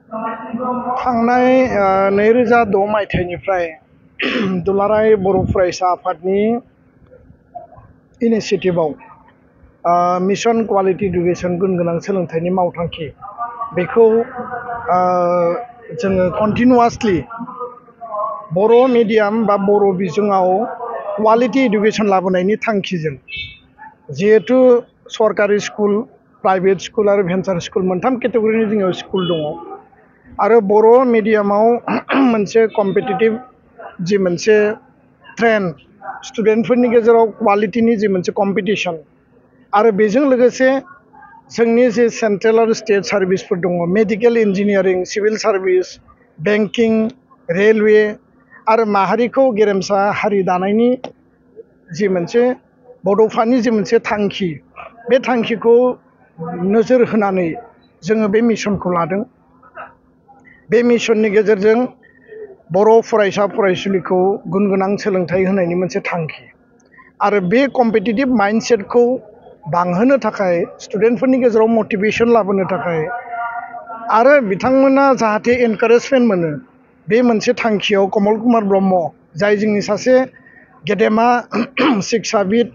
थांनाय 2006 मायथाइनिफ्राय दुलाराय बर' फरायसा आफादनि इनिशिएटिभआव मिशन क्वालिटी इडुकेशन गुन गोनां सोलोंथाइनि मावथांखि बेखौ जोङो कन्टिनिउआसलि बर' मिडियाम बा बर' बिजोङाव क्वालिटी इडुकेशन लाबोनायनि थांखिजों जिहेतु सरकारि स्कुल प्राइभेट स्कुल आरो भेन्सार स्कुल मोनथाम केटेगरिनि जोंनियाव स्कुल दङ आरो बर' मिडियामाव मोनसे कम्पिटिटिभ जि मोनसे ट्रेन्ड स्टुडेन्टफोरनि गेजेराव क्वालिटिनि जि मोनसे कम्पिटिशन आरो बेजों लोगोसे जोंनि जे सेन्ट्रेल आरो स्टेट सार्भिसफोर दङ medical engineering civil service banking railway आरो माहारिखौ गेरेमसा हारि दानायनि जि मोनसे बड'फानि जि मोनसे थांखि बे थांखिखौ नोजोर होनानै जोङो बे मिशनखौ लादों। बे मिशननि गेजेरजों बर' फरायसा फरायसुलिखौ गुन गोनां सोलोंथाइ होनायनि मोनसे थांखि आरो बे कम्पिटिटिभ माइन्डसेटखौ बांहोनो थाखाय स्टुडेन्टफोरनि गेजेराव मटिभेशन लाबोनो थाखाय आरो बिथांमोना जाहाथे एनकारेजमेन्ट मोनो बे मोनसे थांखियाव कमल कुमार ब्रह्म जाय जोंनि सासे गेदेमा शिक्षाबिद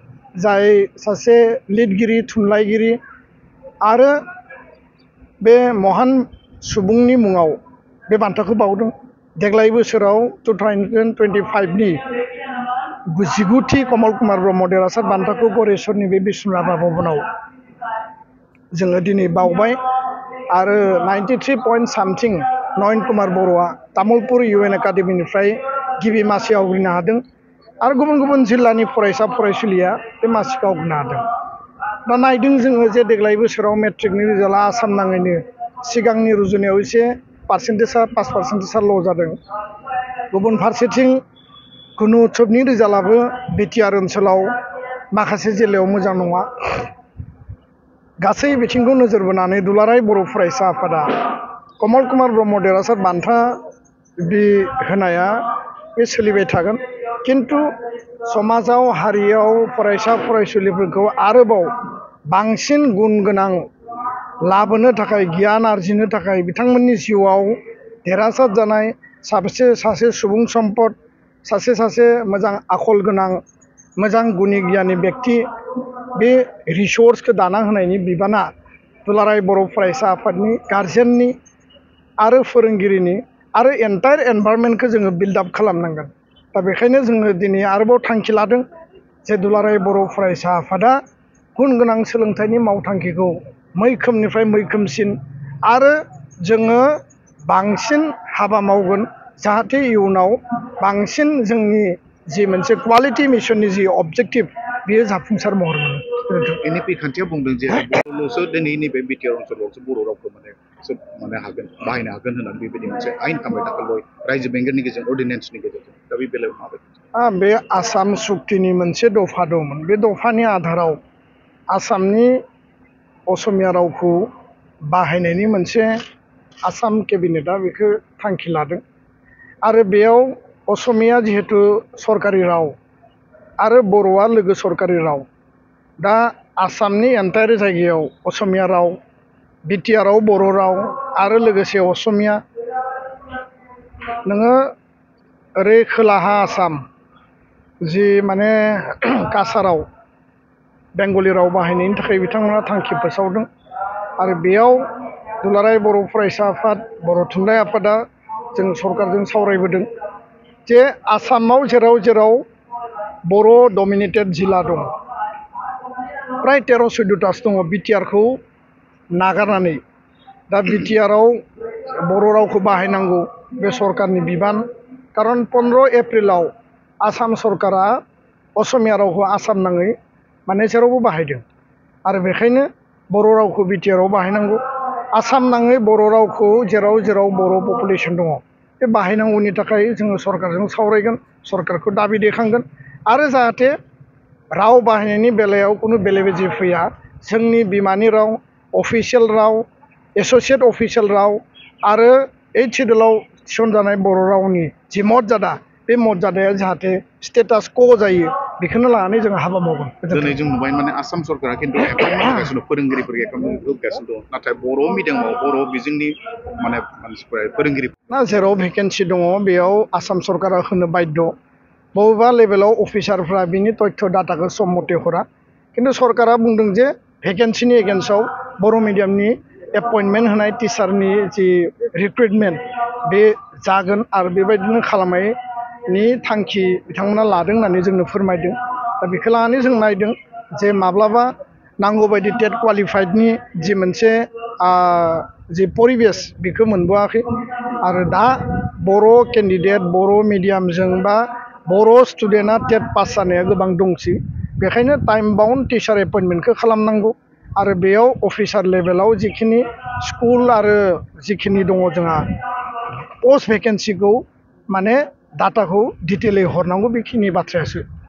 जाय सासे लिरगिरि थुनलाइगिरि आरो बे महान सुबुंनि मुङाव बे बान्थाखौ बावदों। देग्लाय बोसोराव 2025नि 19थि कमल कुमार ब्रह्म देरहासार बान्थाखौ गरेस्वरनि बे बिष्णु राभा भवनाव जोङो दिनै बावबाय आरो 93 पइन्ट सामथिं नयन कुमार बर'आ तामुलपुर UN एकाडेमिनिफ्राय गिबि मासि आवग्रिनो हादों आरो गुबुन गुबुन जिल्लानि फरायसा फरायसुलिया बे मासिखौ आवग्रिनो हादों। दा नायदों जोङो जे देग्लाय बोसोराव मेट्रिकनि रिजाल्टआ आसाम नाङैनो सिगांनि रुजुनायाव एसे पार्सेन्टेजआ 5% ल' जादों। गुबुन फारसेथिं गुनु उत्सबनि रिजाल्टआबो बिटिआर ओनसोलाव माखासे जिल्लायाव मोजां नङा। गासै बिथिंखौ नोजोर बोनानै दुलाराय बर' फरायसा आफादा कमल कुमार ब्रह्म देरहासार बान्था बे होनाया बे सोलिबाय थागोन किन्तु समाजाव हारियाव फरायसा फरायसुलिफोरखौ आरोबाव बांसिन गुन गोनां लाबोनो थाखाय गियान आरजिनो थाखाय बिथांमोननि जिउआव देरहासार जानाय सासे सुबुं सम्पद सासे मोजां आखल गोनां मोजां गुनि गियानि बेक्ति बे रिसर्सखौ दाना होनायनि बिबाना दुलाराय बर' फरायसा आफादनि गार्जेननि आरो फोरोंगिरिनि आरो एन्टायार एनभाइरनमेन्टखौ जोङो बिल्डआप खालामनांगोन। दा बेखायनो जोङो दिनै आरोबाव थांखि लादों जे दुलाराय बर' फरायसा आफादा गुन गोनां सोलोंथाइनि मावथांखिखौ मैखोमनिफ्राय मैखोमसिन आरो जोङो बांसिन हाबा मावगोन जाहाथे इयुनाव बांसिन जोंनि जि मोनसे क्वालिटी मिशननि जि अबजेक्टिभ बेयो जाफुंसार महर मोनो। NEP खान्थिया बुंदों जे बर'ल'सो दिनै नैबे बिटिआर ओनसोलावसो बर' रावखौ हागोन बाहायनो हागोन होननानै बेबायदि मोनसे आयेन खालामबाय दाखालि रायजो बेंगिरिनि गेजेरजों अर्डिनेन्सनि गेजेरजों दा बे बेलायाव माबायदि बे आसाम सुक्तिनि मोनसे दफा दंमोन बे दफानि आधाराव आसामनि असमिया रावखौ बाहायनायनि मोनसे आसाम केबिनेटआ बेखौ थांखि लादों आरो बेयाव असमिया जिहेतु सरकारि राव आरो बर'आ लोगो सरकारि राव दा आसामनि एन्टायार जायगायाव असमिया राव बिटिआरआव बर' राव आरो लोगोसे असमिया नोङो ओरै खोलाहा आसाम जि माने काछाराव बेंगलि राव बाहायनायनि थाखाय बिथांमोना थांखि फोसावदों आरो बेयाव दुलाराय बर' फरायसा आफाद बर' थुनलाइ आफादा जों सरकारजों सावरायबोदों जे आसामाव जेराव जेराव बर' डमिनेटेड जिल्ला दं प्राय 13-14तासो दङ बिटिआरखौ नागारनानै दा बिटिआरआव बर' रावखौ बाहायनांगौ बे सरकारनि बिबान खारन 15 एप्रिलाव आसाम सरकारा असमिया रावखौ आसाम नाङै माने जेरावबो बाहायदों आरो बेखायनो बर' रावखौ बिटिआरआव बाहायनांगौ आसाम नाङै बर' रावखौ जेराव जेराव बर' पपुलेसन दङ बे बाहायनांगौनि थाखाय जोङो सरकारजों सावरायगोन सरकारखौ दाबि दैखांगोन आरो जाहाथे राव बाहायनायनि बेलायाव खुनु बेले बेजे फैया जोंनि बिमानि राव अफिसियेल राव एस'सियेट अफिसियेल राव आरो 8th सिड्युलाव थिसनजानाय बर' रावनि जि मर्यादा बे मर्यादाया जाहाथे स्टेटास क' जायो बेखौनो लानानै जों हाबा मावगोन दिनै जों नुबाय माने आसाम सरकारा खिन्थु एपइन्टमेन्ट होगासिनो फोरोंगिरिफोर एपइन्टमेन्ट होगासिनो दं नाथाय बर' मिडियामाव बर' बिजोंनि माने मानसिफोरा फोरोंगिरि ना जेराव भेकेन्सि दङ बेयाव आसाम सरकारा होनो बाध्य बबेबा लेभेलाव अफिसारफ्रा बिनि तथ्य डाटाखौ सम मथे हरा खिन्थु सरकारा बुंदों जे भेकेन्सिनि एगेन्स्टआव बर' मिडियामनि एपइन्टमेन्ट होनाय टिचारनि जि रिक्रुइटमेन्ट बे जागोन आरो बेबायदिनो खालामनायनि थांखि बिथांमोना लादों होननानै जोंनो फोरमायदों दा बेखौ लानानै जों नायदों जे माब्लाबा नांगौबायदि टेट क्वालिफाइडनि जि मोनसे जि परिबेस बेखौ मोनबोआखै आरो दा बर' केन्डिडेट बर' मिडियामजों बा बर' स्टुडेन्टआ टेट पास जानाया गोबां दंसै बेखायनो टाइम बाउन्ड टिचार एपइन्टमेन्टखौ खालामनांगौ आरो बेयाव अफिसार लेभेलाव जिखिनि स्कुल आरो जिखिनि दङ जोंहा पस्ट भेकेन्सिखौ माने डाटाखौ डिटेलै हरनांगौ बेखिनि बाथ्रायासो